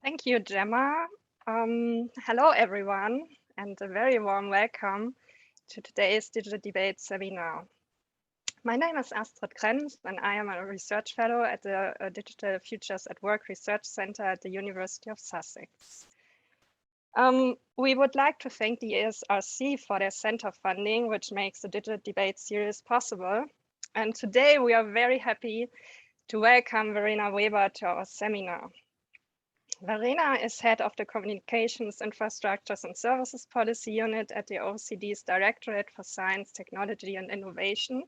Thank you, Gemma. Hello, everyone, and a very warm welcome to today's Digital Debate seminar. My name is Astrid Krenz, and I am a research fellow at the Digital Futures at Work Research Center at the University of Sussex. We would like to thank the ESRC for their center funding, which makes the Digital Debate series possible. And today we are very happy to welcome Verena Weber to our seminar. Verena is head of the Communications, Infrastructures and Services Policy Unit at the OECD's Directorate for Science, Technology and Innovation.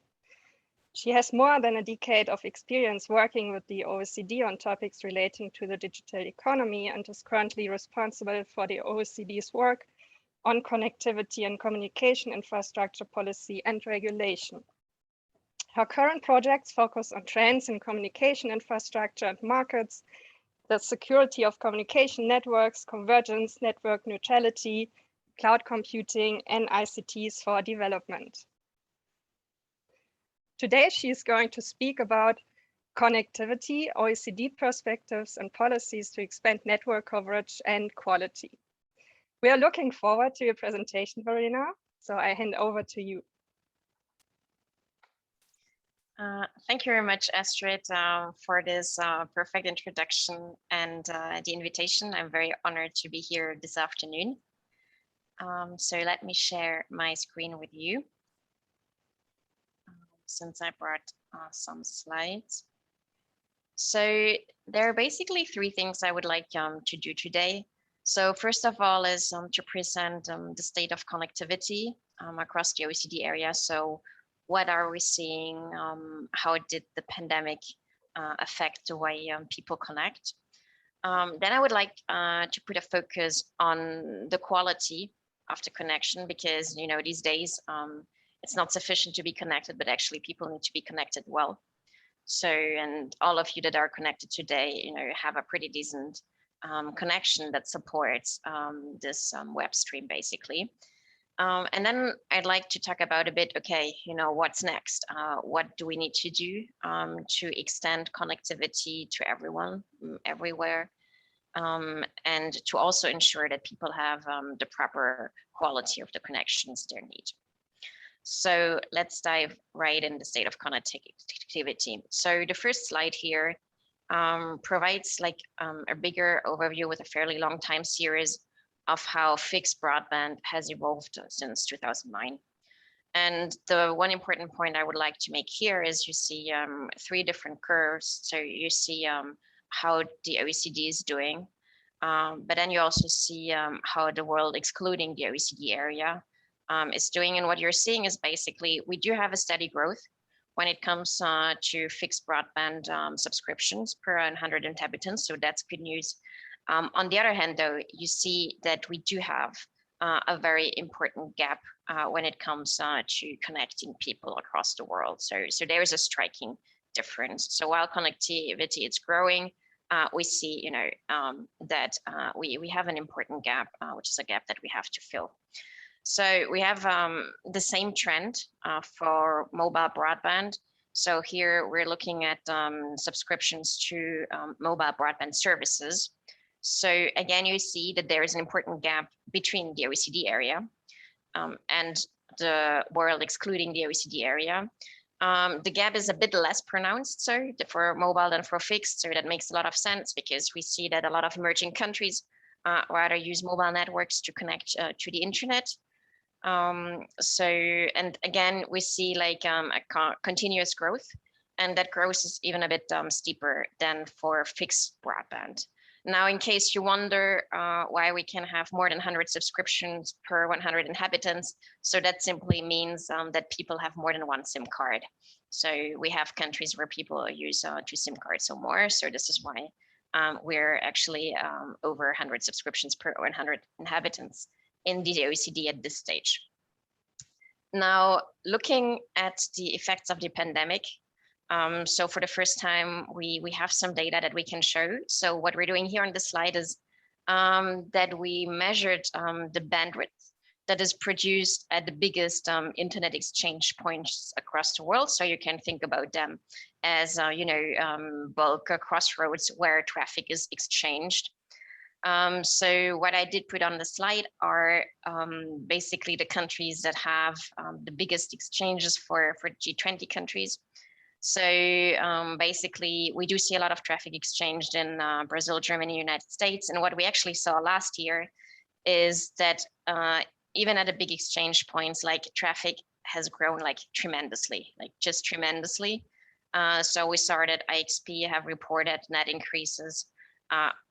She has more than a decade of experience working with the OECD on topics relating to the digital economy and is currently responsible for the OECD's work on connectivity and communication infrastructure policy and regulation. Her current projects focus on trends in communication infrastructure and markets, the security of communication networks, convergence, network neutrality, cloud computing, and ICTs for development. Today, she is going to speak about connectivity, OECD perspectives, and policies to expand network coverage and quality. We are looking forward to your presentation, Verena, so I hand over to you. Thank you very much, Astrid, for this perfect introduction and the invitation. I'm very honored to be here this afternoon. So let me share my screen with you, since I brought some slides. So there are basically three things I would like to do today. So first of all is to present the state of connectivity across the OECD area. So what are we seeing? How did the pandemic affect the way people connect? Then I would like to put a focus on the quality of the connection, because these days it's not sufficient to be connected, but actually people need to be connected well. So, and all of you that are connected today, have a pretty decent connection that supports this web stream, basically. And then I'd like to talk about a bit, okay, what's next? What do we need to do to extend connectivity to everyone, everywhere, and to also ensure that people have the proper quality of the connections they need. So let's dive right in the state of connectivity. So the first slide here provides like a bigger overview with a fairly long time series of how fixed broadband has evolved since 2009. And the one important point I would like to make here is you see three different curves. So you see how the OECD is doing, but then you also see how the world excluding the OECD area is doing. And what you're seeing is basically we do have a steady growth when it comes to fixed broadband subscriptions per 100 inhabitants. So that's good news. On the other hand, though, you see that we do have a very important gap when it comes to connecting people across the world. So there is a striking difference. So while connectivity is growing, we see, that we have an important gap, which is a gap that we have to fill. So we have the same trend for mobile broadband. So here we're looking at subscriptions to mobile broadband services. So again, you see that there is an important gap between the OECD area and the world excluding the OECD area. The gap is a bit less pronounced, so for mobile than for fixed. So that makes a lot of sense because we see that a lot of emerging countries rather use mobile networks to connect to the internet. And again, we see like a continuous growth, and that growth is even a bit steeper than for fixed broadband. Now, in case you wonder why we can have more than 100 subscriptions per 100 inhabitants, so that simply means that people have more than one SIM card. So we have countries where people use 2 SIM cards or more. So this is why we're actually over 100 subscriptions per 100 inhabitants in the OECD at this stage. Now, looking at the effects of the pandemic, so for the first time, we have some data that we can show. So what we're doing here on the slide is that we measured the bandwidth that is produced at the biggest internet exchange points across the world. So you can think about them as, bulk crossroads where traffic is exchanged. So what I did put on the slide are basically the countries that have the biggest exchanges for G20 countries. So basically, we do see a lot of traffic exchanged in Brazil, Germany, United States. And what we actually saw last year is that even at the big exchange points, like traffic has grown like tremendously, like just tremendously. So we saw that IXP have reported net increases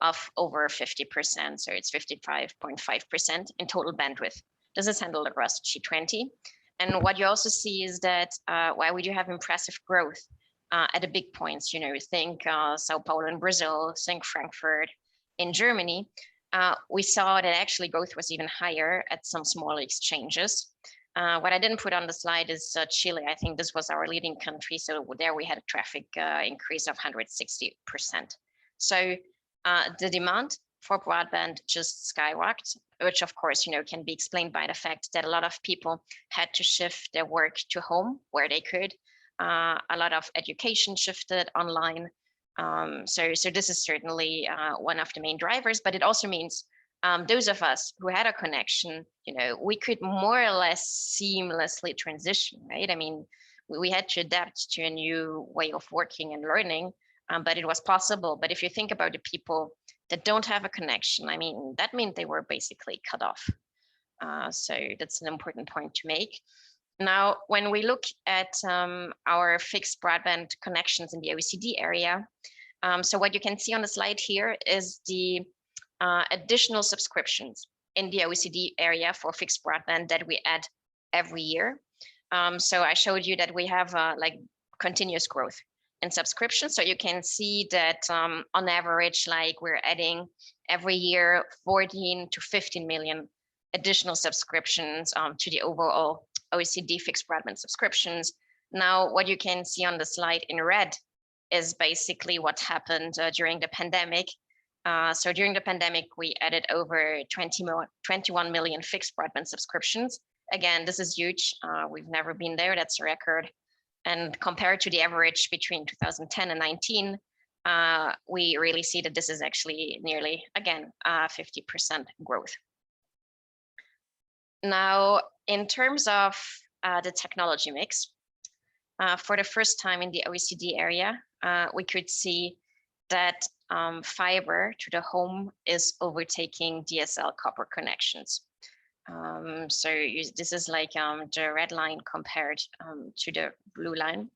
of over 50%. So it's 55.5% in total bandwidth. This is handled across G20. And what you also see is that while we do have impressive growth at the big points, you know, think Sao Paulo in Brazil, think Frankfurt in Germany, we saw that actually growth was even higher at some smaller exchanges. What I didn't put on the slide is Chile. I think this was our leading country. So there we had a traffic increase of 160%. So the demand for broadband just skyrocketed, which of course, you know, can be explained by the fact that a lot of people had to shift their work to home where they could. A lot of education shifted online. So this is certainly one of the main drivers, but it also means those of us who had a connection, you know, we could more or less seamlessly transition, right? I mean, we had to adapt to a new way of working and learning, but it was possible. But if you think about the people that don't have a connection, I mean, that meant they were basically cut off. So that's an important point to make. Now, when we look at our fixed broadband connections in the OECD area, so what you can see on the slide here is the additional subscriptions in the OECD area for fixed broadband that we add every year. So I showed you that we have like continuous growth in subscriptions. So you can see that on average, like we're adding every year 14 to 15 million additional subscriptions to the overall OECD fixed broadband subscriptions. Now, what you can see on the slide in red is basically what happened during the pandemic. So during the pandemic, we added over 21 million fixed broadband subscriptions. Again, this is huge. We've never been there. That's a record. And compared to the average between 2010 and 19, we really see that this is actually nearly, again, 50% growth. Now, in terms of the technology mix, for the first time in the OECD area, we could see that fiber to the home is overtaking DSL copper connections. So this is like the red line compared to the blue line.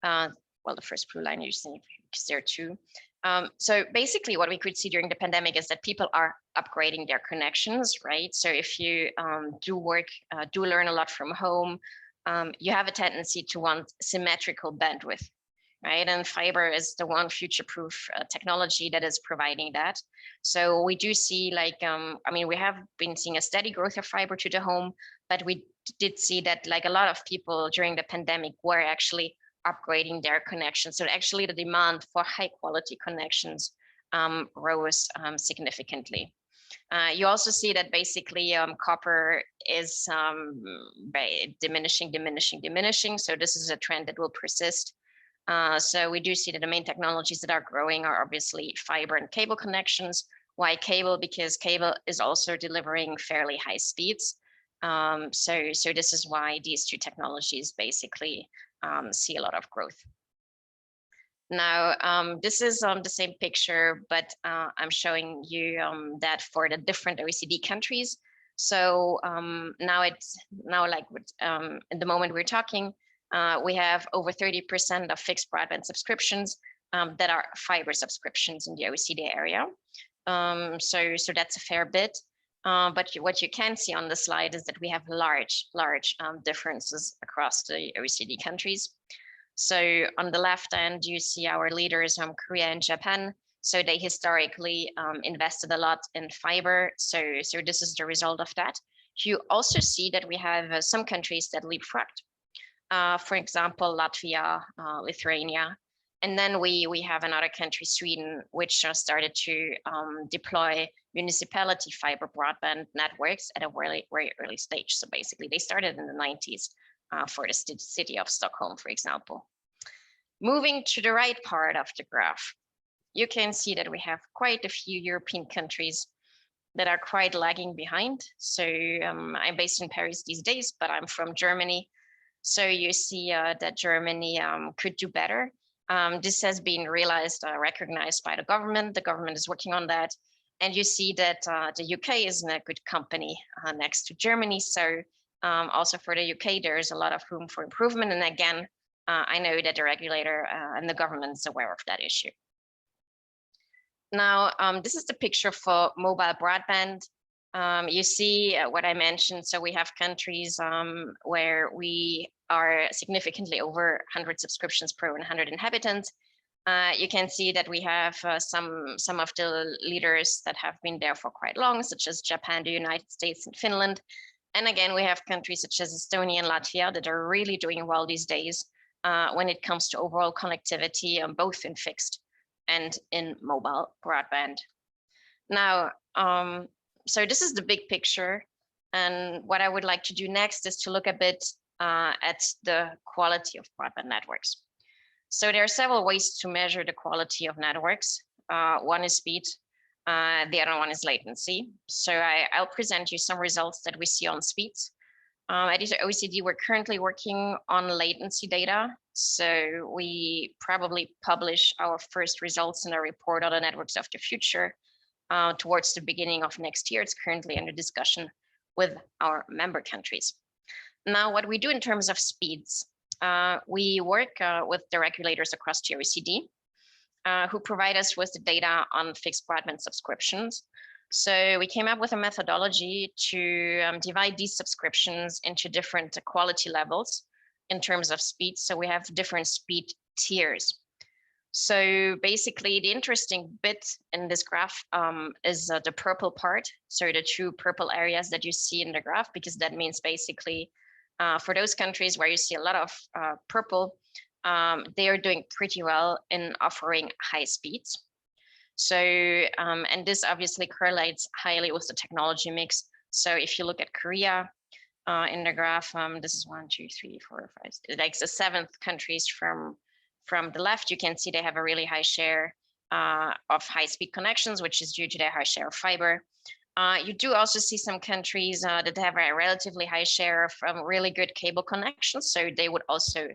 Well, the first blue line you see, because there are two. So basically what we could see during the pandemic is that people are upgrading their connections, right? So if you do learn a lot from home, you have a tendency to want symmetrical bandwidth, right? And fiber is the one future-proof technology that is providing that. So we do see like, I mean, we have been seeing a steady growth of fiber to the home, but we did see that like a lot of people during the pandemic were actually upgrading their connections. So actually the demand for high quality connections rose significantly. You also see that basically copper is diminishing. So this is a trend that will persist. So we do see that the main technologies that are growing are obviously fiber and cable connections. Why cable? Because cable is also delivering fairly high speeds. So this is why these two technologies basically see a lot of growth. Now, this is the same picture, but I'm showing you that for the different OECD countries. So now like in the moment we're talking, we have over 30% of fixed broadband subscriptions that are fiber subscriptions in the OECD area. So that's a fair bit. But what you can see on the slide is that we have large differences across the OECD countries. So on the left end, you see our leaders, Korea and Japan. So they historically invested a lot in fiber. So this is the result of that. You also see that we have some countries that leapfrogged. For example, Latvia, Lithuania. And then we have another country, Sweden, which started to deploy municipality fiber broadband networks at a very early stage. So basically, they started in the 90s for the city of Stockholm, for example. Moving to the right part of the graph, you can see that we have quite a few European countries that are quite lagging behind. So I'm based in Paris these days, but I'm from Germany. So you see that Germany could do better. This has been realized, recognized by the government. The government is working on that. And you see that the UK is in a good company next to Germany. So also for the UK, there's a lot of room for improvement. And again, I know that the regulator and the government is aware of that issue. Now, this is the picture for mobile broadband. You see what I mentioned. So we have countries where we are significantly over 100 subscriptions per 100 inhabitants. You can see that we have some of the leaders that have been there for quite long, such as Japan, the United States, and Finland. And again, we have countries such as Estonia and Latvia that are really doing well these days when it comes to overall connectivity, both in fixed and in mobile broadband. Now, so this is the big picture. And what I would like to do next is to look a bit at the quality of broadband networks. So there are several ways to measure the quality of networks. One is speed, the other one is latency. So I'll present you some results that we see on speeds. At OECD, we're currently working on latency data. So we probably publish our first results in a report on the networks of the future towards the beginning of next year. It's currently under discussion with our member countries. Now, what we do in terms of speeds, we work with the regulators across the OECD who provide us with the data on fixed broadband subscriptions. So we came up with a methodology to divide these subscriptions into different quality levels in terms of speed. So we have different speed tiers. So basically the interesting bit in this graph is the purple part. So the two purple areas that you see in the graph, because that means basically for those countries where you see a lot of purple, they are doing pretty well in offering high speeds. So, and this obviously correlates highly with the technology mix. So if you look at Korea in the graph, this is 1, 2, 3, 4, 5, like the 7th countries from the left, you can see they have a really high share of high-speed connections, which is due to their high share of fiber. You do also see some countries that have a relatively high share of really good cable connections. So they would also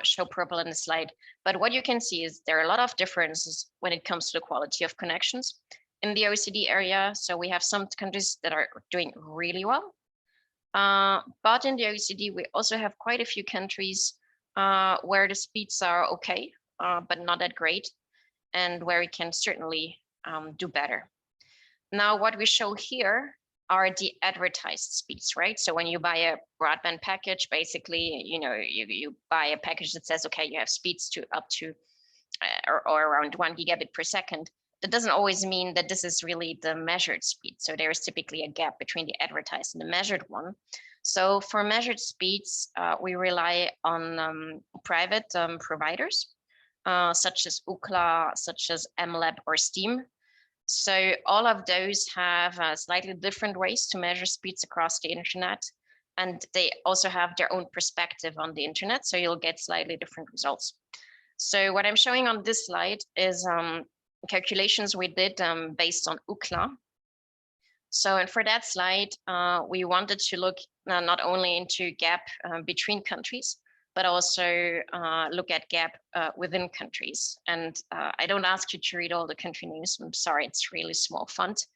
show purple in the slide. But what you can see is there are a lot of differences when it comes to the quality of connections in the OECD area. So we have some countries that are doing really well. But in the OECD, we also have quite a few countries where the speeds are okay, but not that great, and where we can certainly do better. Now, what we show here are the advertised speeds, right? So when you buy a broadband package, basically, you buy a package that says, okay, you have speeds to up to or around 1 gigabit per second. That doesn't always mean that this is really the measured speed. So there is typically a gap between the advertised and the measured one. So for measured speeds, we rely on private providers, such as Ookla, such as MLab or Steam. So all of those have slightly different ways to measure speeds across the internet. And they also have their own perspective on the internet. So you'll get slightly different results. So what I'm showing on this slide is calculations we did based on Ookla. So, and for that slide, we wanted to look not only into gap between countries, but also look at gap within countries. And I don't ask you to read all the country names. I'm sorry, it's really small font.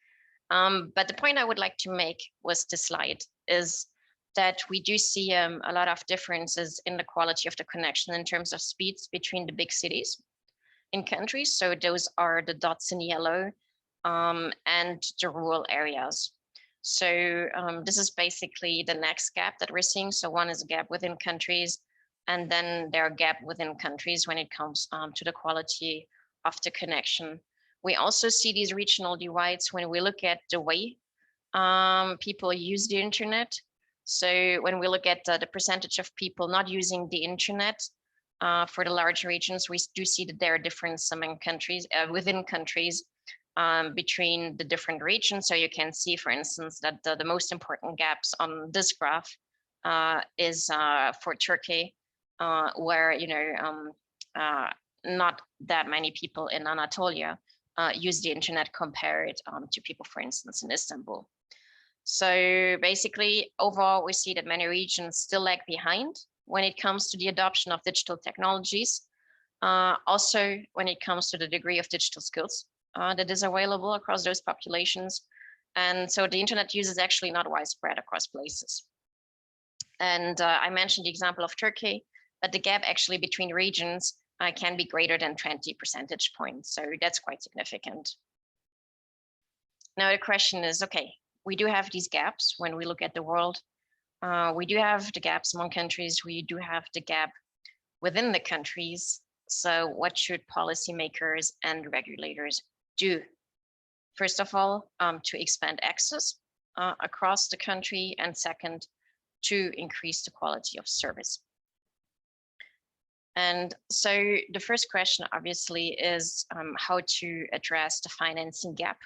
But the point I would like to make with this slide is that we do see a lot of differences in the quality of the connection in terms of speeds between the big cities in countries. So those are the dots in yellow and the rural areas. So this is basically the next gap that we're seeing. So one is a gap within countries, and then there are gap within countries when it comes to the quality of the connection. We also see these regional divides when we look at the way people use the internet. So when we look at the percentage of people not using the internet for the large regions, we do see that there are differences among countries, within countries, between the different regions. So you can see, for instance, that the most important gaps on this graph is for Turkey, where not that many people in Anatolia use the internet compared to people, for instance, in Istanbul. So basically, overall, we see that many regions still lag behind when it comes to the adoption of digital technologies. Also, when it comes to the degree of digital skills that is available across those populations. And so the internet use is actually not widespread across places. And I mentioned the example of Turkey, but the gap actually between regions can be greater than 20 percentage points. So that's quite significant. Now the question is, okay, we do have these gaps when we look at the world. We do have the gaps among countries. We do have the gap within the countries. So what should policymakers and regulators do? First of all, to expand access across the country, and second, to increase the quality of service. And so the first question obviously is how to address the financing gap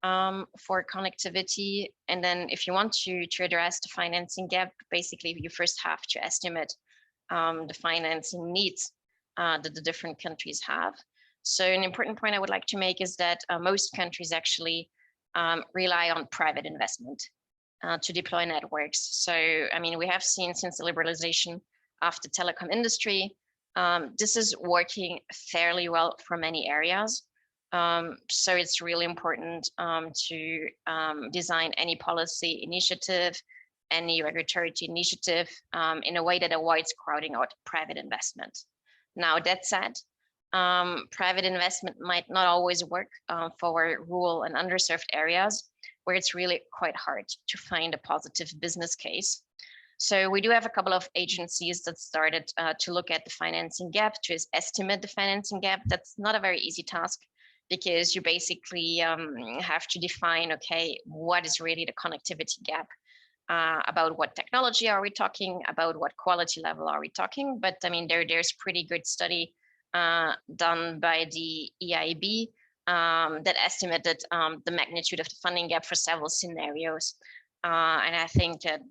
for connectivity. And then if you want to address the financing gap, basically you first have to estimate the financing needs that the different countries have. So an important point I would like to make is that most countries actually rely on private investment to deploy networks. So, I mean, we have seen since the liberalization of the telecom industry, this is working fairly well for many areas. So it's really important to design any policy initiative, any regulatory initiative in a way that avoids crowding out private investment. Now, that said, private investment might not always work for rural and underserved areas where it's really quite hard to find a positive business case. So we do have a couple of agencies that started to look at the financing gap, to estimate the financing gap. That's not a very easy task because you basically have to define, okay, what is really the connectivity gap? About what technology are we talking? About what quality level are we talking? But I mean, there's pretty good study done by the EIB that estimated the magnitude of the funding gap for several scenarios. And I think that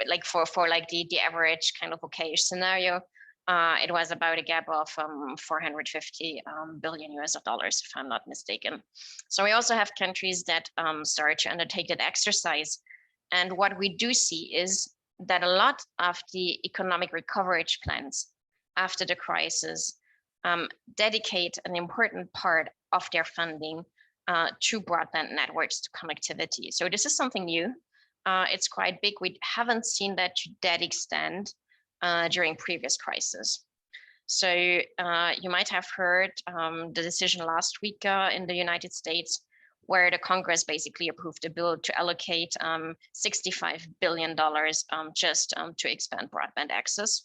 like for like the average kind of okayish scenario, it was about a gap of 450 billion US dollars, if I'm not mistaken. So we also have countries that start to undertake that exercise. And what we do see is that a lot of the economic recovery plans after the crisis dedicate an important part of their funding to broadband networks, to connectivity. So this is something new. It's quite big. We haven't seen that to that extent during previous crises. So you might have heard the decision last week in the United States, where the Congress basically approved a bill to allocate $65 billion just to expand broadband access.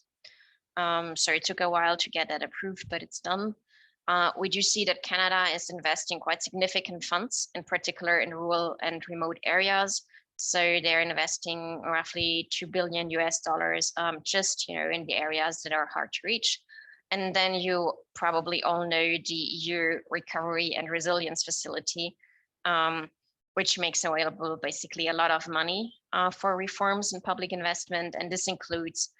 So it took a while to get that approved, but it's done. We do see that Canada is investing quite significant funds, in particular in rural and remote areas. So they're investing roughly $2 billion US just in the areas that are hard to reach. And then you probably all know the EU Recovery and Resilience Facility, which makes available basically a lot of money for reforms and public investment. And this includes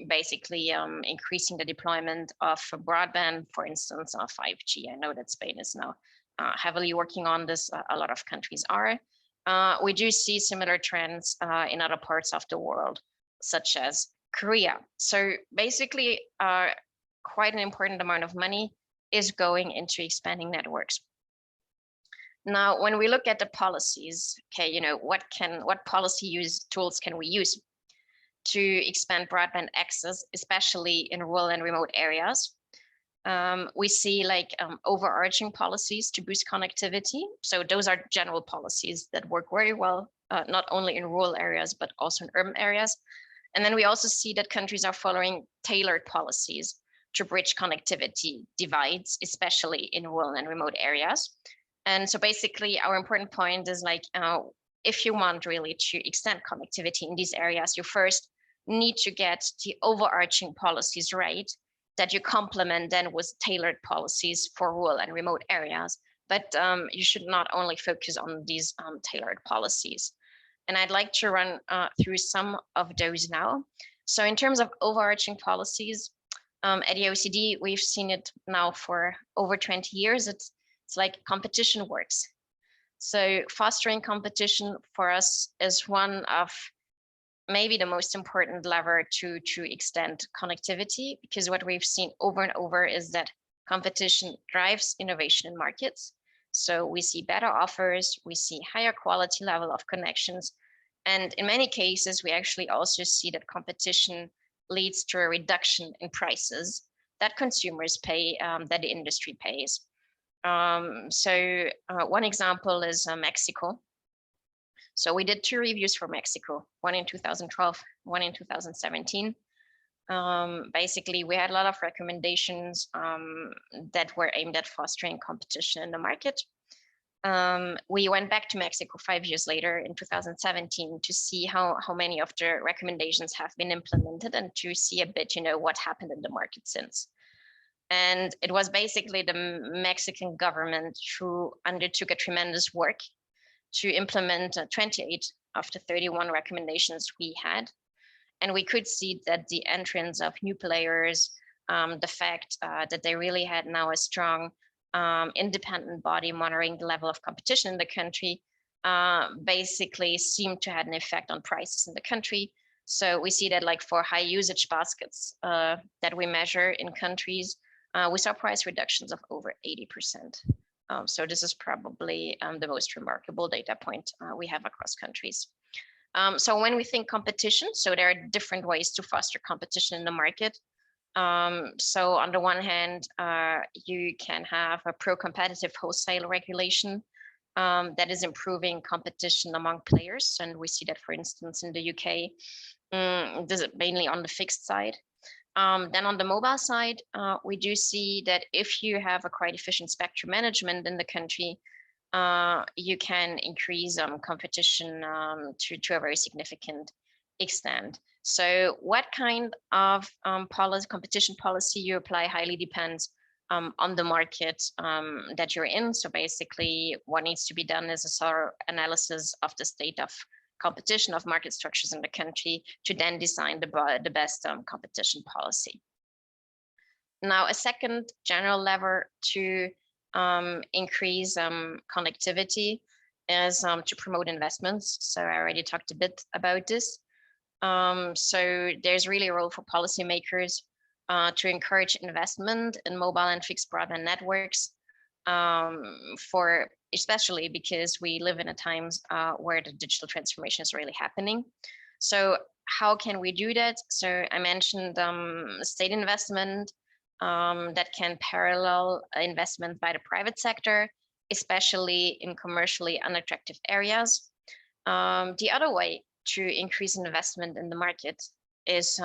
basically increasing the deployment of broadband, for instance, 5G. I know that Spain is now heavily working on this. A lot of countries are. We do see similar trends in other parts of the world, such as Korea. So basically, quite an important amount of money is going into expanding networks. Now, when we look at the policies, okay, what policy tools can we use to expand broadband access, especially in rural and remote areas? We see like overarching policies to boost connectivity. So those are general policies that work very well, not only in rural areas, but also in urban areas. And then we also see that countries are following tailored policies to bridge connectivity divides, especially in rural and remote areas. And so basically our important point is like, if you want really to extend connectivity in these areas, you first need to get the overarching policies right, that you complement then with tailored policies for rural and remote areas. But you should not only focus on these tailored policies. And I'd like to run through some of those now. So in terms of overarching policies, At the OECD, we've seen it now for over 20 years. It's like competition works. So fostering competition for us is one of maybe the most important lever to extend connectivity, because what we've seen over and over is that competition drives innovation in markets. So we see better offers, we see higher quality level of connections, and in many cases, we actually also see that competition leads to a reduction in prices that consumers pay, that the industry pays. One example is Mexico. So we did 2 reviews for Mexico, one in 2012, one in 2017. Basically, we had a lot of recommendations that were aimed at fostering competition in the market. We went back to Mexico 5 years later in 2017 to see how many of the recommendations have been implemented and to see a bit, what happened in the market since. And it was basically the Mexican government who undertook a tremendous work to implement 28 of the 31 recommendations we had. And we could see that the entrance of new players, the fact that they really had now a strong independent body monitoring the level of competition in the country, basically seemed to have an effect on prices in the country. So we see that, like, for high usage baskets that we measure in countries, we saw price reductions of over 80%. So this is probably the most remarkable data point we have across countries. So when we think competition, so there are different ways to foster competition in the market. So on the one hand, you can have a pro-competitive wholesale regulation that is improving competition among players. And we see that, for instance, in the UK, this is mainly on the fixed side. Then on the mobile side, we do see that if you have a quite efficient spectrum management in the country, you can increase competition to a very significant extent. So what kind of competition policy you apply highly depends on the market that you're in. So basically, what needs to be done is a sort of analysis of the state of competition of market structures in the country to then design the best competition policy. Now, a second general lever to increase connectivity is to promote investments. So I already talked a bit about this. So there's really a role for policymakers to encourage investment in mobile and fixed broadband networks, especially because we live in a times where the digital transformation is really happening. So how can we do that? So I mentioned state investment that can parallel investment by the private sector, especially in commercially unattractive areas. The other way to increase investment in the market is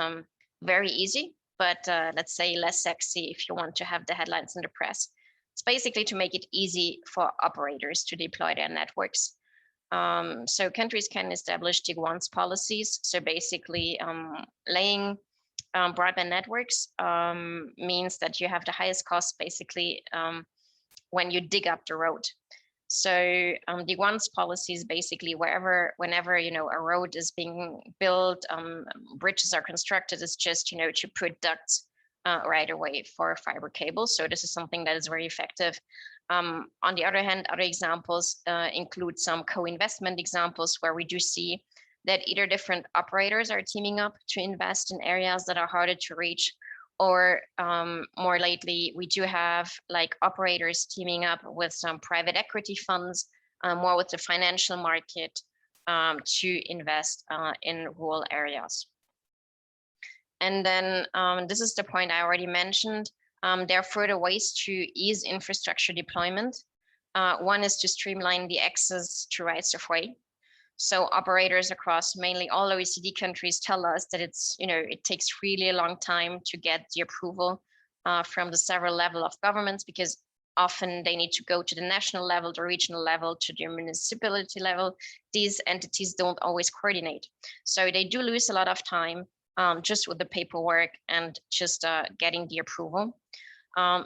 very easy, but let's say less sexy if you want to have the headlines in the press. It's basically to make it easy for operators to deploy their networks. So countries can establish the once policies. So basically laying broadband networks means that you have the highest cost basically when you dig up the road. So the once policy is basically whenever a road is being built, bridges are constructed, it's just to put ducts right away for fiber cable. So this is something that is very effective. On the other hand, other examples include some co-investment examples where we do see that either different operators are teaming up to invest in areas that are harder to reach, or more lately, we do have like operators teaming up with some private equity funds, more with the financial market to invest in rural areas. And then this is the point I already mentioned. There are further ways to ease infrastructure deployment. One is to streamline the access to rights of way. So operators across mainly all OECD countries tell us that it takes really a long time to get the approval from the several level of governments, because often they need to go to the national level, the regional level, to the municipality level. These entities don't always coordinate. So they do lose a lot of time just with the paperwork and just getting the approval.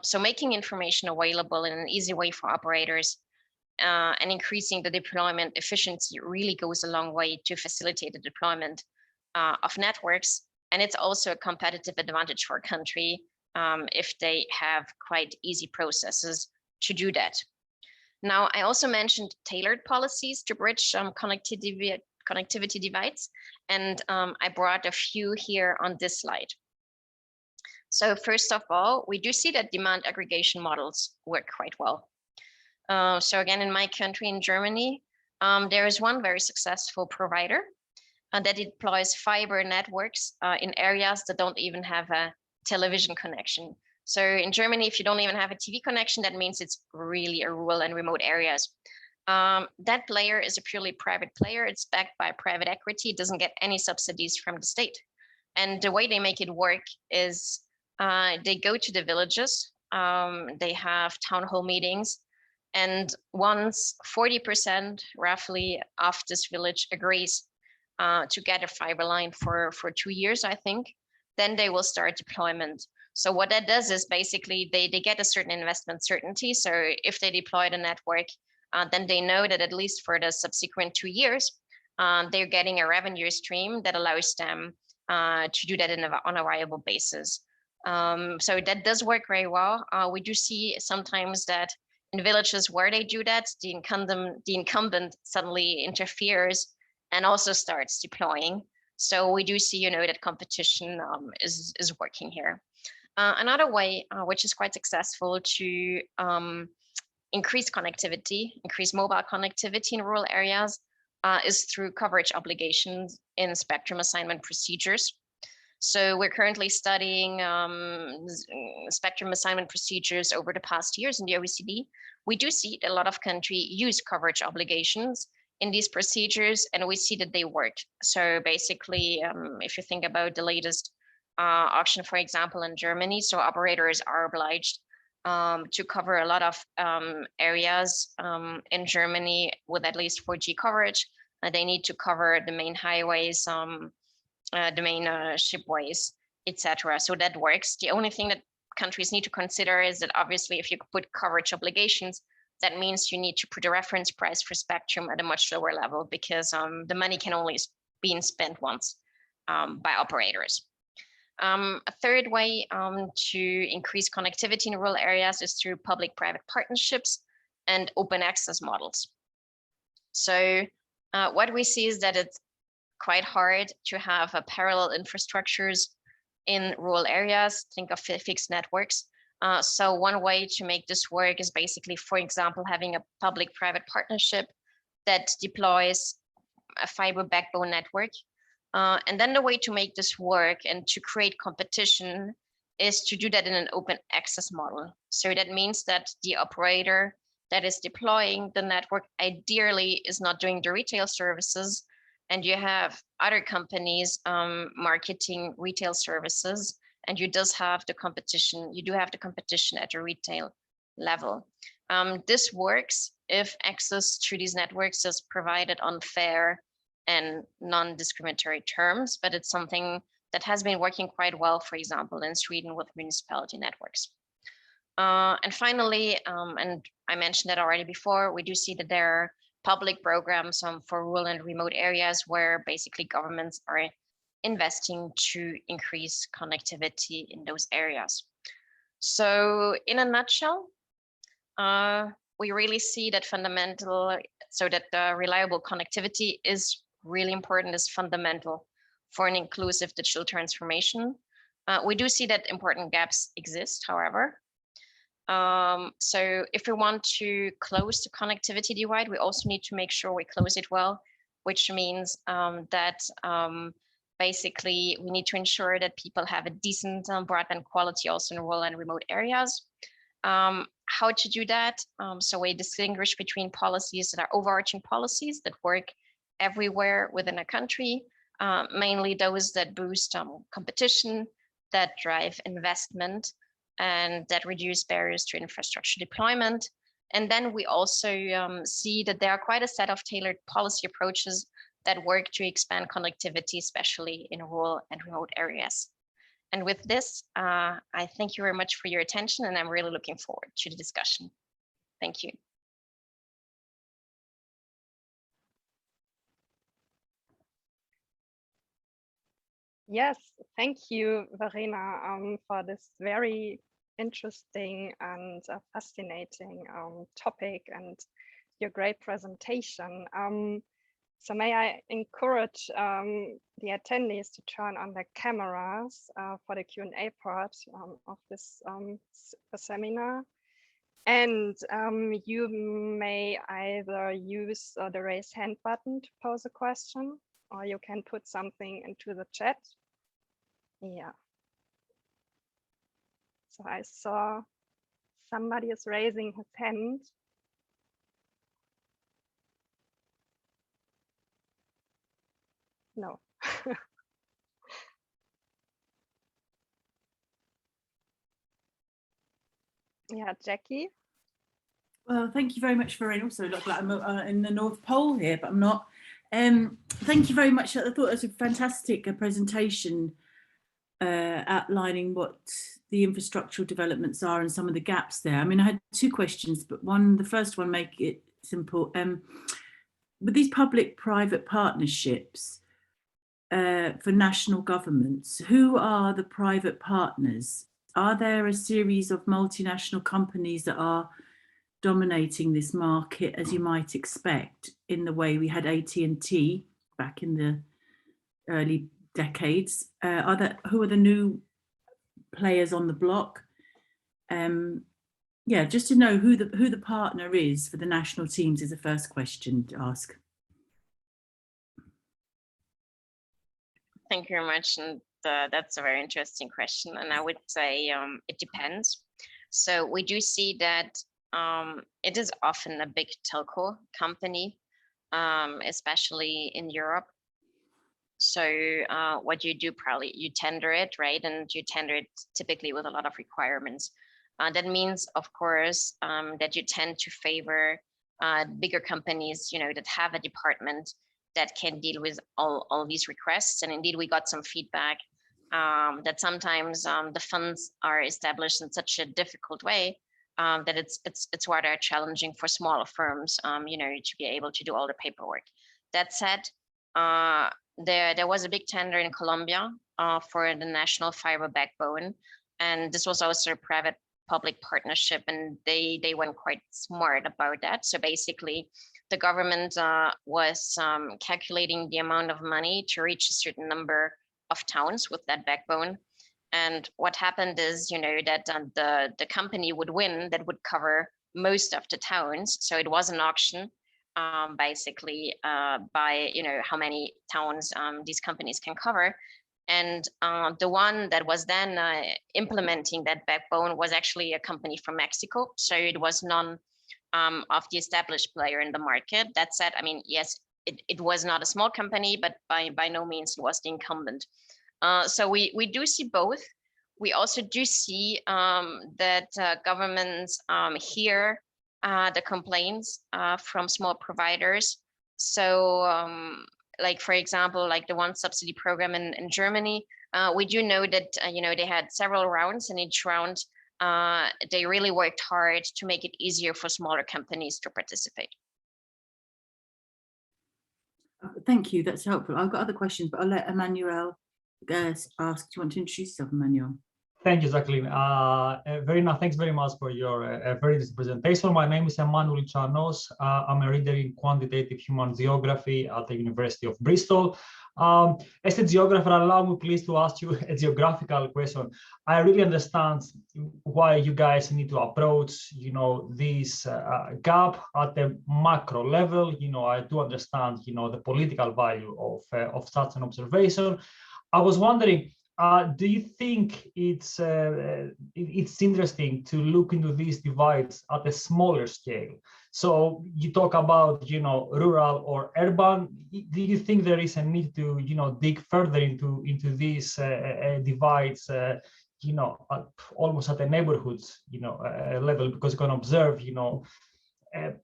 So making information available in an easy way for operators and increasing the deployment efficiency really goes a long way to facilitate the deployment of networks. And it's also a competitive advantage for a country if they have quite easy processes to do that. Now, I also mentioned tailored policies to bridge connectivity divides, and I brought a few here on this slide. So first of all, we do see that demand aggregation models work quite well. So again, in my country, in Germany, there is one very successful provider that deploys fiber networks in areas that don't even have a television connection. So in Germany, if you don't even have a TV connection, that means it's really a rural and remote areas. That player is a purely private player. It's backed by private equity. It doesn't get any subsidies from the state. And the way they make it work is they go to the villages, they have town hall meetings, and once 40% roughly of this village agrees to get a fiber line for 2 years, I think, then they will start deployment. So what that does is basically they get a certain investment certainty. So if they deploy the network, then they know that at least for the subsequent 2 years, they're getting a revenue stream that allows them to do that on a viable basis. So that does work very well. We do see sometimes that in villages where they do that, the incumbent suddenly interferes and also starts deploying. So we do see, that competition is working here. Another way, which is quite successful to increase connectivity, increase mobile connectivity in rural areas, is through coverage obligations in spectrum assignment procedures. So we're currently studying spectrum assignment procedures over the past years in the OECD. We do see that a lot of countries use coverage obligations in these procedures, and we see that they work. So basically, if you think about the latest auction, for example, in Germany, so operators are obliged to cover a lot of areas in Germany with at least 4G coverage. They need to cover the main highways, the main shipways, etc. So that works. The only thing that countries need to consider is that obviously if you put coverage obligations, that means you need to put a reference price for spectrum at a much lower level, because the money can only be spent once by operators. A third way to increase connectivity in rural areas is through public-private partnerships and open access models. So what we see is that it's quite hard to have parallel infrastructures in rural areas. Think of fixed networks. So one way to make this work is basically, for example, having a public-private partnership that deploys a fiber backbone network. And then the way to make this work and to create competition is to do that in an open access model. So that means that the operator that is deploying the network ideally is not doing the retail services, and you have other companies marketing retail services, and you do have the competition at a retail level. This works if access to these networks is provided on fair and non-discriminatory terms, but it's something that has been working quite well, for example, in Sweden with municipality networks. And finally, and I mentioned that already before, we do see that there are public programs for rural and remote areas where basically governments are investing to increase connectivity in those areas. So in a nutshell, we really see that reliable connectivity is really important, is fundamental for an inclusive digital transformation. We do see that important gaps exist, however. So if we want to close the connectivity divide, we also need to make sure we close it well, which means that basically we need to ensure that people have a decent broadband quality also in rural and remote areas. How to do that? So we distinguish between policies that are overarching policies that work everywhere within a country, mainly those that boost competition, that drive investment, and that reduce barriers to infrastructure deployment. And then we also see that there are quite a set of tailored policy approaches that work to expand connectivity, especially in rural and remote areas. And with this, I thank you very much for your attention, and I'm really looking forward to the discussion. Thank you. Yes, thank you, Verena, for this very interesting and fascinating topic and your great presentation. So may I encourage the attendees to turn on their cameras for the Q&A part of this seminar. And you may either use the raise hand button to pose a question, or you can put something into the chat. Yeah. So I saw somebody is raising his hand. No. Yeah, Jackie. Well, thank you very much, Verena. Also, look like I'm in the North Pole here, but I'm not. Thank you very much. I thought it was a fantastic presentation outlining what the infrastructural developments are and some of the gaps there. I mean, I had two questions, but the first one, make it simple. With these public-private partnerships for national governments, who are the private partners? Are there a series of multinational companies that are dominating this market, as you might expect, in the way we had AT&T back in the early decades? Who are the new players on the block? Yeah, just to know who the partner is for the national teams is the first question to ask. Thank you very much, and that's a very interesting question. And I would say it depends. So we do see that it is often a big telco company, especially in Europe. So what you do, probably you tender it, right? And you tender it typically with a lot of requirements. That means, of course, that you tend to favor bigger companies, that have a department that can deal with all these requests. And indeed, we got some feedback that sometimes the funds are established in such a difficult way that it's rather challenging for smaller firms, to be able to do all the paperwork. That said, there was a big tender in Colombia for the national fiber backbone, and this was also a private-public partnership, and they went quite smart about that. So basically, the government was calculating the amount of money to reach a certain number of towns with that backbone. And what happened is, that the company would win that would cover most of the towns. So it was an auction, basically, by how many towns these companies can cover. And the one that was then implementing that backbone was actually a company from Mexico. So it was none of the established player in the market. That said, I mean, yes, it was not a small company, but by no means was the incumbent. So we do see both. We also do see that governments hear the complaints from small providers. So like, for example, like the one subsidy program in Germany, we do know that, they had several rounds, and each round they really worked hard to make it easier for smaller companies to participate. Thank you, that's helpful. I've got other questions, but I'll let Emmanuel ask. Do you want to introduce yourself, Emmanuel? Thank you, Jacqueline. Verena, thanks very much for your very nice presentation. My name is Emmanuel Charnos. I'm a reader in quantitative human geography at the University of Bristol. As a geographer, allow me please to ask you a geographical question. I really understand why you guys need to approach, this gap at the macro level. I do understand, the political value of such an observation. I was wondering, do you think it's interesting to look into these divides at a smaller scale? So you talk about, rural or urban. Do you think there is a need to, dig further into these divides, almost at a neighborhood, level, because you can observe,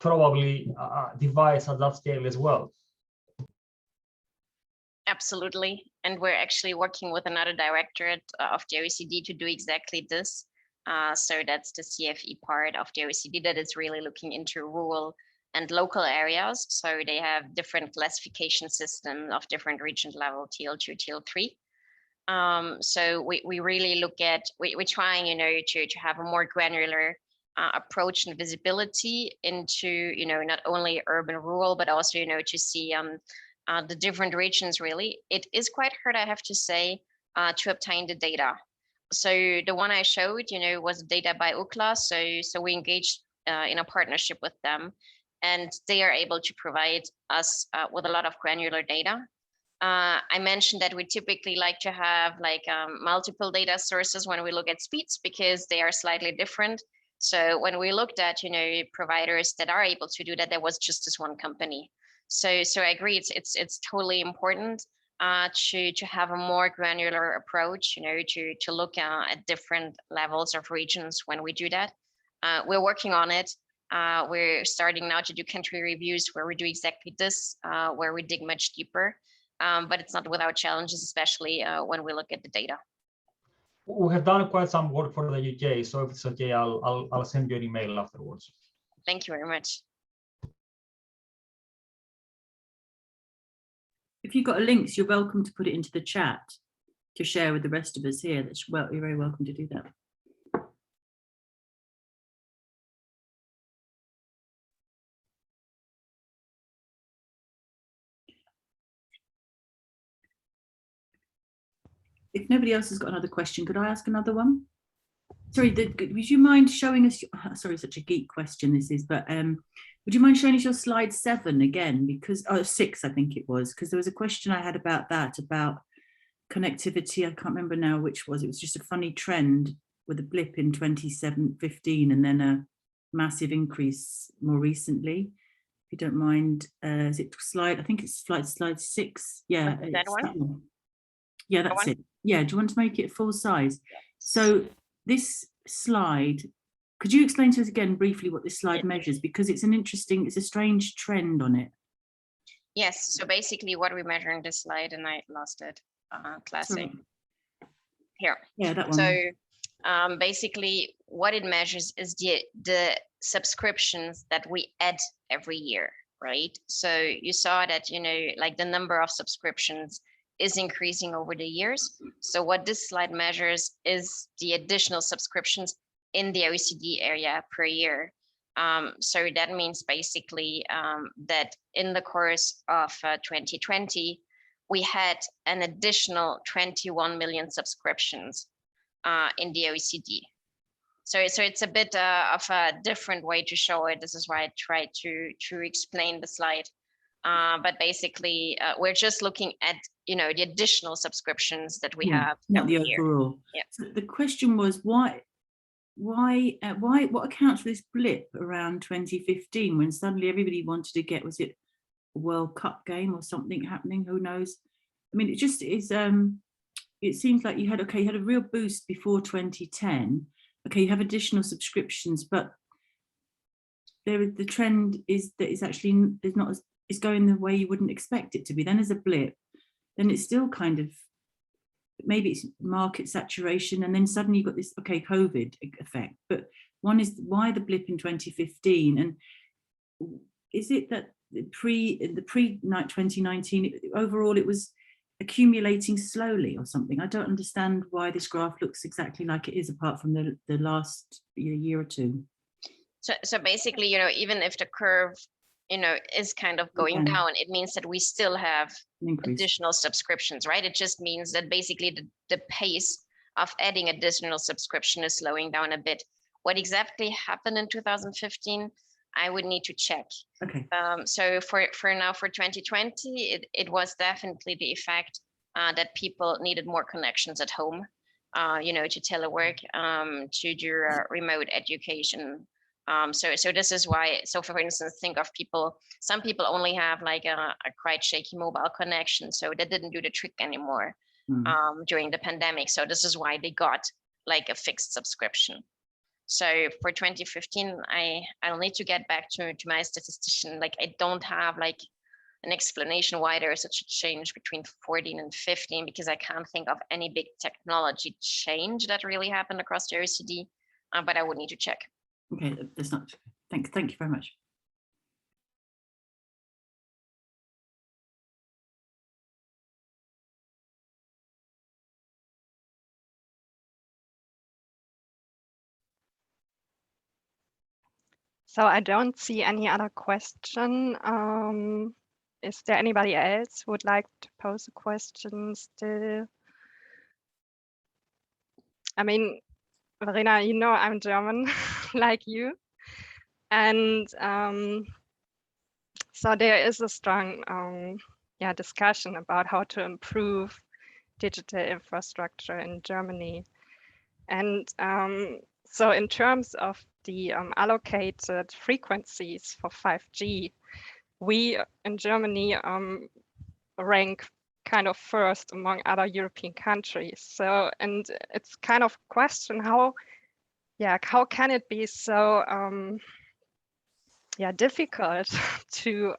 probably divides at that scale as well? Absolutely. And we're actually working with another directorate of the OECD to do exactly this. So that's the CFE part of the OECD that is really looking into rural and local areas. So they have different classification systems of different region level, TL2, TL3. So we really look at, we're trying, you know, to have a more granular approach and visibility into, you know, not only urban, rural, but also, you know, to see the different regions. Really, it is quite hard, I have to say, to obtain the data. So the one I showed, you know, was data by UCLA. So we engaged in a partnership with them, and they are able to provide us with a lot of granular data. I mentioned that we typically like to have like multiple data sources when we look at speeds, because they are slightly different. So when we looked at, you know, providers that are able to do that, there was just this one company. So I agree, it's totally important to have a more granular approach, you know, to look at different levels of regions when we do that. We're working on it. We're starting now to do country reviews where we do exactly this, where we dig much deeper. But it's not without challenges, especially when we look at the data. We have done quite some work for the UK, so if it's okay, I'll send you an email afterwards. Thank you very much. If you've got a link, you're welcome to put it into the chat to share with the rest of us here. That's, well, you're very welcome to do that. If nobody else has got another question, could I ask another one? Sorry, would you mind showing us, sorry, such a geek question this is, but would you mind showing us your slide 7 again? Because, 6, I think it was, because there was a question I had about that, about connectivity. I can't remember now which was. It was just a funny trend with a blip in 2015 and then a massive increase more recently. If you don't mind, is it slide, I think it's slide 6. Yeah, that one? Yeah, that's it. Yeah, do you want to make it full size? Yes. So this slide, could you explain to us again briefly what this slide measures? Because it's an interesting, it's a strange trend on it. Yes, so basically what we measure in this slide, and I lost it, classic. Here. Yeah, that one. So basically what it measures is the subscriptions that we add every year, right? So you saw that, you know, like the number of subscriptions is increasing over the years. So what this slide measures is the additional subscriptions in the OECD area per year. So that means basically that in the course of 2020, we had an additional 21 million subscriptions in the OECD. So it's a bit of a different way to show it. This is why I tried to explain the slide. But basically, we're just looking at, you know, the additional subscriptions that we have. Not the overall. Yeah. So the question was why, what accounts for this blip around 2015 when suddenly everybody wanted to get, was it a World Cup game or something happening? Who knows? I mean, it just is. It seems like you had a real boost before 2010. Okay, you have additional subscriptions, but the trend is that it's actually there's not as, it's going the way you wouldn't expect it to be. Then there's a blip, then it's still kind of, maybe it's market saturation, and then suddenly you've got this, okay, COVID effect. But one is, why the blip in 2015? And is it that the pre 2019, overall it was accumulating slowly or something? I don't understand why this graph looks exactly like it is, apart from the last year or two. So basically, you know, even if the curve, you know, is kind of going down, it means that we still have additional subscriptions, right? It just means that basically the pace of adding additional subscription is slowing down a bit. What exactly happened in 2015, I would need to check. Okay. So for now, for 2020, it was definitely the effect that people needed more connections at home, you know, to telework, to do remote education. So this is why, so for instance, think of people, some people only have like a quite shaky mobile connection, so that didn't do the trick anymore during the pandemic. So this is why they got like a fixed subscription. So for 2015, I'll need to get back to my statistician. Like, I don't have like an explanation why there is such a change between 14 and 15, because I can't think of any big technology change that really happened across the OECD, but I would need to check. Okay, that's not, thank you very much. So I don't see any other question. Is there anybody else who would like to pose a question still? I mean, Verena, you know I'm German, like you. And so there is a strong discussion about how to improve digital infrastructure in Germany. And so in terms of the allocated frequencies for 5G, we in Germany rank kind of first among other European countries. So, and it's kind of question how can it be so difficult to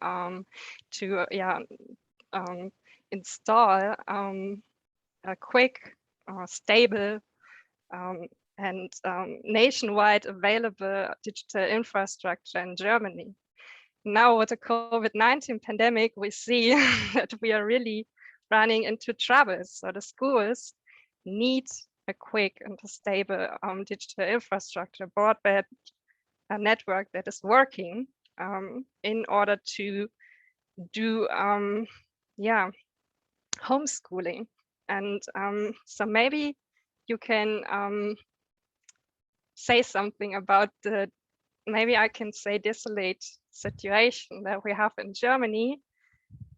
install a quick, stable and nationwide available digital infrastructure in Germany. Now with the COVID-19 pandemic, we see that we are really running into trouble. So the schools need a quick and a stable digital infrastructure, broadband network that is working in order to do homeschooling. And so maybe you can say something about the, maybe I can say, desolate situation that we have in Germany.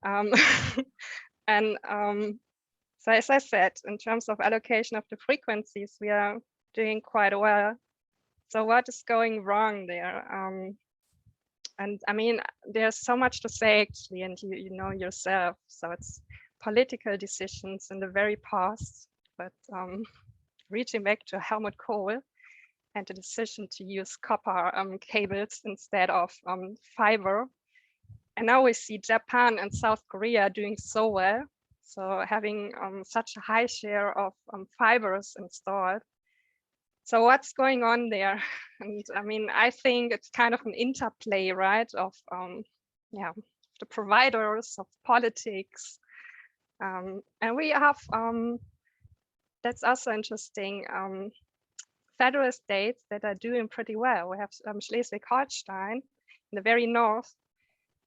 And so as I said, in terms of allocation of the frequencies, we are doing quite well. So what is going wrong there? And I mean, there's so much to say actually, and you know yourself. So it's political decisions in the very past, but reaching back to Helmut Kohl and the decision to use copper cables instead of fiber. And now we see Japan and South Korea doing so well. So having such a high share of fibers installed. So what's going on there? And I mean, I think it's kind of an interplay, right, of the providers, of politics. And we have, that's also interesting, federal states that are doing pretty well. We have Schleswig-Holstein in the very north,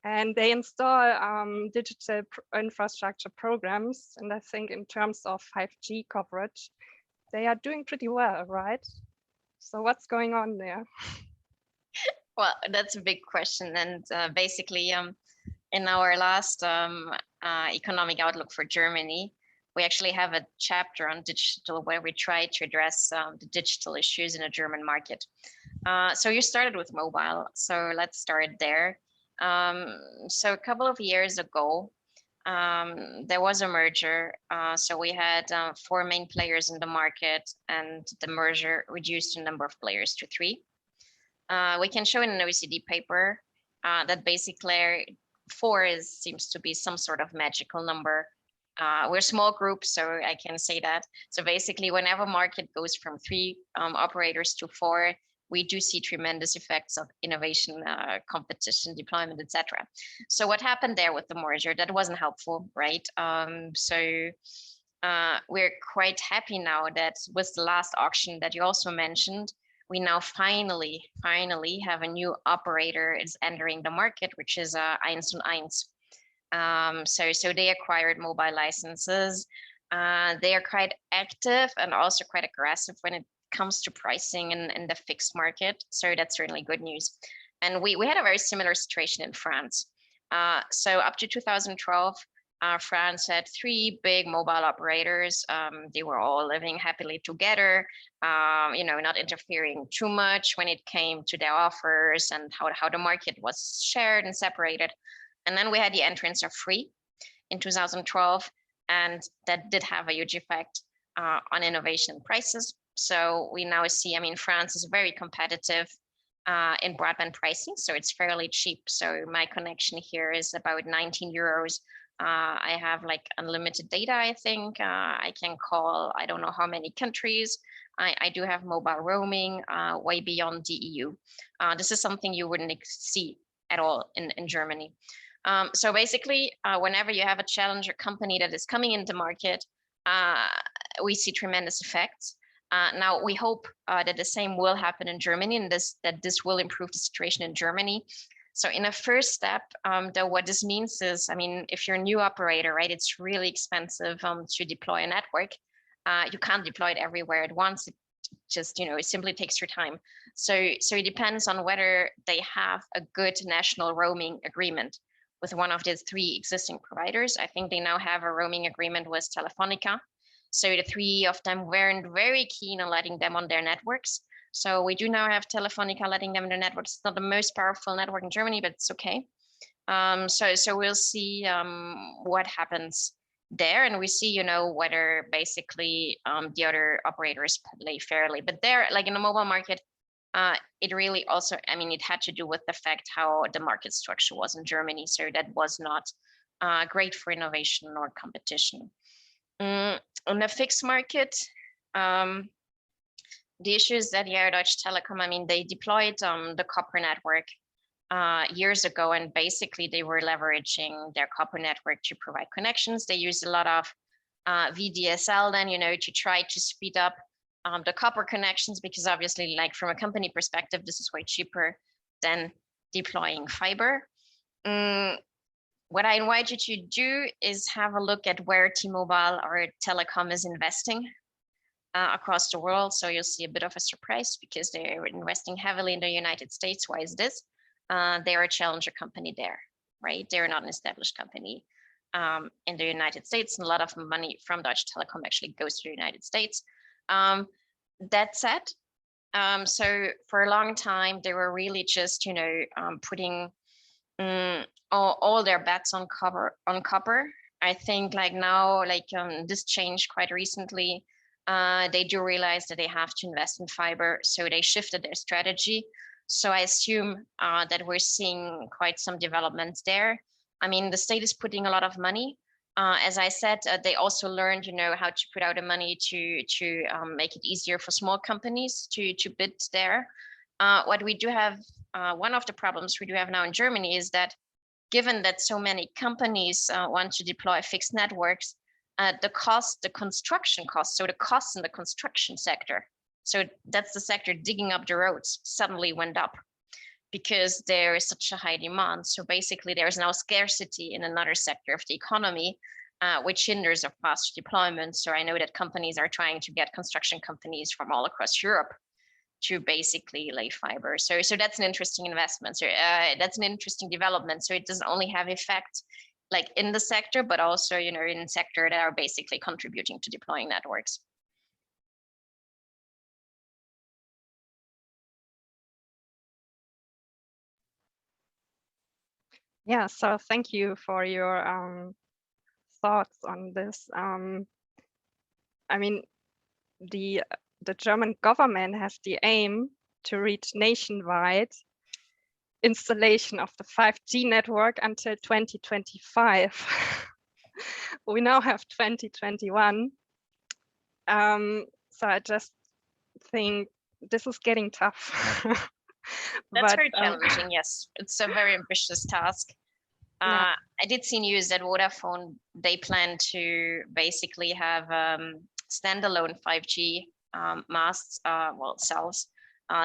and they install digital infrastructure programs. And I think in terms of 5G coverage, they are doing pretty well, right? So what's going on there? Well, that's a big question. And basically, in our last economic outlook for Germany, we actually have a chapter on digital where we try to address the digital issues in a German market. So you started with mobile, so let's start there. So a couple of years ago, there was a merger. So we had 4 main players in the market, and the merger reduced the number of players to 3. We can show in an OECD paper that basically 4 seems to be some sort of magical number. We're a small group, so I can say that. So basically, whenever market goes from 3 operators to 4, we do see tremendous effects of innovation, competition, deployment, etc. So what happened there with the merger, that wasn't helpful, right? So we're quite happy now that with the last auction that you also mentioned, we now finally have a new operator is entering the market, which is 1&1. So they acquired mobile licenses. They are quite active and also quite aggressive when it comes to pricing in the fixed market. So that's certainly good news. And we had a very similar situation in France. So up to 2012, France had 3 big mobile operators. They were all living happily together, not interfering too much when it came to their offers and how the market was shared and separated. And then we had the entrance of Free in 2012, and that did have a huge effect on innovation prices. So we now see, I mean, France is very competitive in broadband pricing, so it's fairly cheap. So my connection here is about 19 euros. I have like unlimited data, I think. I can call, I don't know how many countries. I do have mobile roaming way beyond the EU. This is something you wouldn't see at all in Germany. So basically, whenever you have a challenger company that is coming into market, we see tremendous effects. Now we hope that the same will happen in Germany, and that this will improve the situation in Germany. So in a first step, though, what this means is, I mean, if you're a new operator, right, it's really expensive to deploy a network. You can't deploy it everywhere at once. It just, it simply takes your time. So it depends on whether they have a good national roaming agreement with one of the 3 existing providers. I think they now have a roaming agreement with Telefonica. So the 3 of them weren't very keen on letting them on their networks. So we do now have Telefonica letting them in their networks. It's not the most powerful network in Germany, but it's okay. So we'll see what happens there, and we see, whether basically the other operators play fairly. But there, like in the mobile market, it really also, I mean, it had to do with the fact how the market structure was in Germany. So that was not great for innovation or competition. On the fixed market, the issue is that Deutsche Telekom, I mean, they deployed the copper network years ago, and basically they were leveraging their copper network to provide connections. They used a lot of VDSL then, to try to speed up the copper connections, because obviously, like from a company perspective, this is way cheaper than deploying fiber. What I invite you to do is have a look at where T-Mobile or Telecom is investing across the world. So you'll see a bit of a surprise, because they're investing heavily in the United States. Why is this? They're a challenger company there, right? They're not an established company in the United States, and a lot of money from Deutsche Telekom actually goes to the United States. That said, so for a long time, they were really just, putting all their bets on copper. I think like now, this changed quite recently. They do realize that they have to invest in fiber, so they shifted their strategy. So I assume that we're seeing quite some developments there. I mean, the state is putting a lot of money. As I said, they also learned, how to put out the money to make it easier for small companies to bid there. What we do have, one of the problems we do have now in Germany is that, given that so many companies want to deploy fixed networks, the construction costs, so the costs in the construction sector, so that's the sector digging up the roads, suddenly went up because there is such a high demand. So basically there is now scarcity in another sector of the economy, which hinders a fast deployment. So I know that companies are trying to get construction companies from all across Europe to basically lay fiber. So that's an interesting investment. So that's an interesting development. So it doesn't only have effect like in the sector, but also, in the sector that are basically contributing to deploying networks. Yeah, so thank you for your thoughts on this. I mean, the German government has the aim to reach nationwide installation of the 5G network until 2025. We now have 2021. So I just think this is getting tough. That's very challenging, yes. It's a very ambitious task. I did see news that Vodafone, they plan to basically have standalone 5G masts, cells,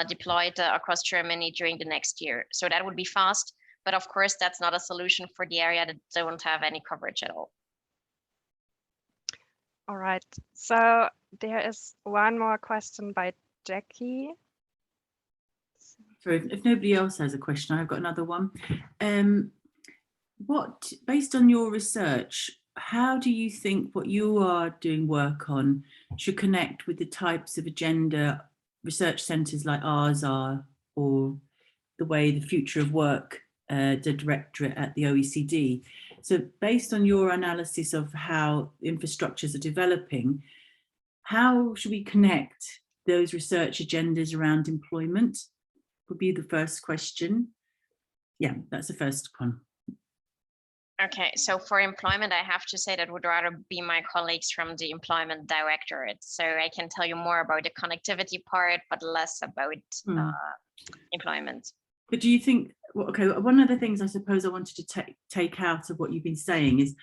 deployed across Germany during the next year. So that would be fast, but of course that's not a solution for the area that don't have any coverage at all. All right, so there is one more question by Jackie. So if nobody else has a question, I've got another one. Based on your research, how do you think what you are doing work on should connect with the types of agenda research centres like ours are, or the way the future of work, the directorate at the OECD? So based on your analysis of how infrastructures are developing, how should we connect those research agendas around employment? Would be the first question. Yeah, that's the first one. Okay, so for employment, I have to say that would rather be my colleagues from the employment directorate. So I can tell you more about the connectivity part, but less about employment. But do you think, okay, one of the things I suppose I wanted to take out of what you've been saying is,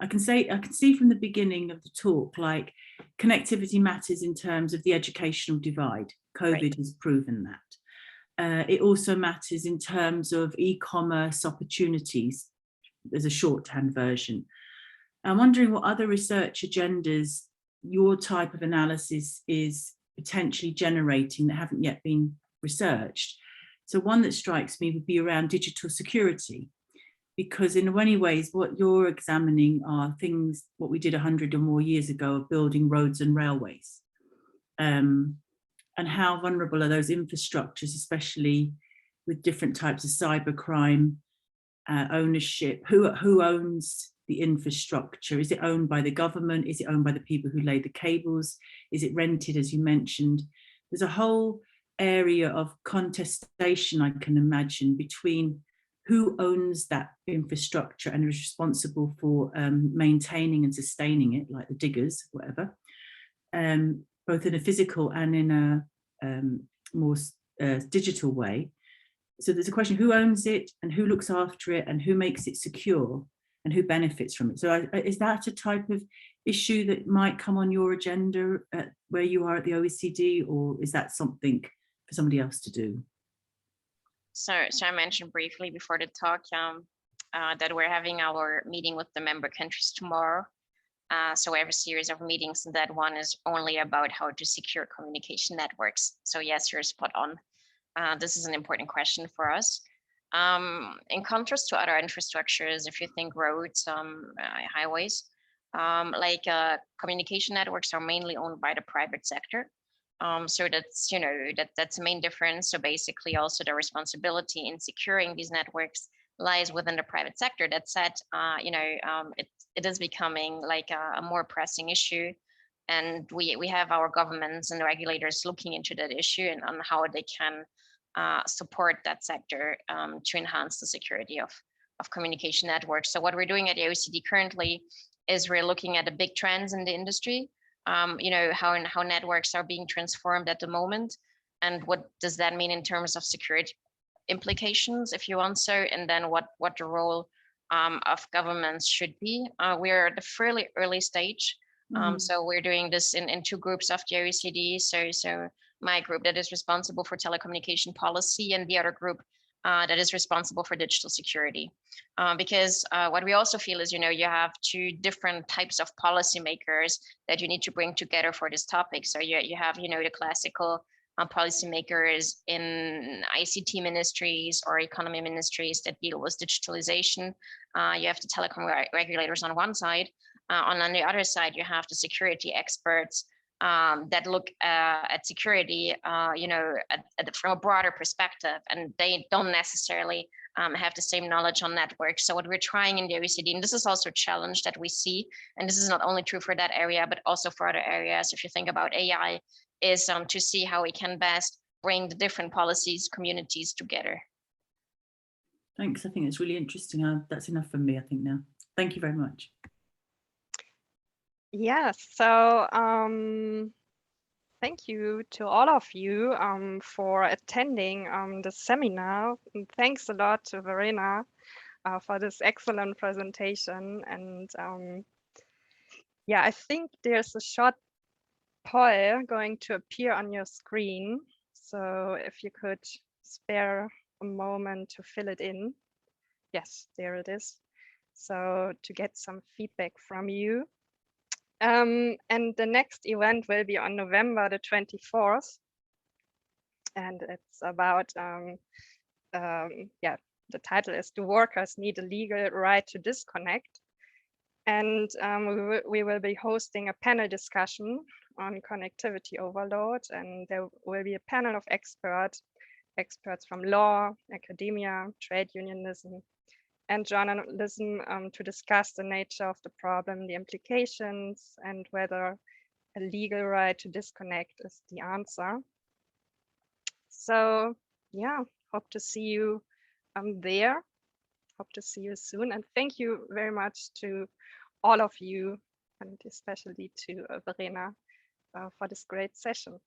I can see from the beginning of the talk, like connectivity matters in terms of the educational divide. COVID has proven that. It also matters in terms of e-commerce opportunities. There's a shorthand version. I'm wondering what other research agendas your type of analysis is potentially generating that haven't yet been researched. So one that strikes me would be around digital security, because in many ways what you're examining are things, what we did 100 or more years ago of building roads and railways. And how vulnerable are those infrastructures, especially with different types of cybercrime, ownership, who owns the infrastructure? Is it owned by the government? Is it owned by the people who lay the cables? Is it rented, as you mentioned? There's a whole area of contestation, I can imagine, between who owns that infrastructure and is responsible for maintaining and sustaining it, like the diggers, whatever, both in a physical and in a more digital way. So there's a question, who owns it and who looks after it and who makes it secure and who benefits from it? So is that a type of issue that might come on your agenda where you are at the OECD, or is that something for somebody else to do? So I mentioned briefly before the talk that we're having our meeting with the member countries tomorrow. So we have a series of meetings, and that one is only about how to secure communication networks. So yes, you're spot on. This is an important question for us. In contrast to other infrastructures, if you think roads, highways, communication networks are mainly owned by the private sector. So that's, that's the main difference. So basically also the responsibility in securing these networks lies within the private sector. That said, it is becoming like a more pressing issue. And we have our governments and the regulators looking into that issue and on how they can support that sector to enhance the security of communication networks. So what we're doing at the OECD currently is we're looking at the big trends in the industry, how networks are being transformed at the moment, and what does that mean in terms of security implications, if you want so, and then what the role of governments should be. We are at a fairly early stage. So we're doing this in two groups of the OECD. So my group that is responsible for telecommunication policy, and the other group that is responsible for digital security. Because what we also feel is, you have two different types of policymakers that you need to bring together for this topic. So you have, the classical policymakers in ICT ministries or economy ministries that deal with digitalization. You have the telecom regulators on one side. On the other side, you have the security experts that look at security, from a broader perspective, and they don't necessarily have the same knowledge on networks. So what we're trying in the OECD, and this is also a challenge that we see, and this is not only true for that area, but also for other areas, if you think about AI, is to see how we can best bring the different policies, communities together. Thanks, I think it's really interesting. That's enough for me, I think now. Thank you very much. Yes, so thank you to all of you for attending the seminar. And thanks a lot to Verena for this excellent presentation. And yeah, I think there's a short poll going to appear on your screen. So if you could spare a moment to fill it in. Yes, there it is. So to get some feedback from you. And the next event will be on November the 24th. And it's about, the title is "Do Workers Need a Legal Right to Disconnect?" And we will be hosting a panel discussion on connectivity overload. And there will be a panel of experts from law, academia, trade unionism, and journalism to discuss the nature of the problem, the implications, and whether a legal right to disconnect is the answer. So yeah, hope to see you there. Hope to see you soon. And thank you very much to all of you, and especially to Verena for this great session.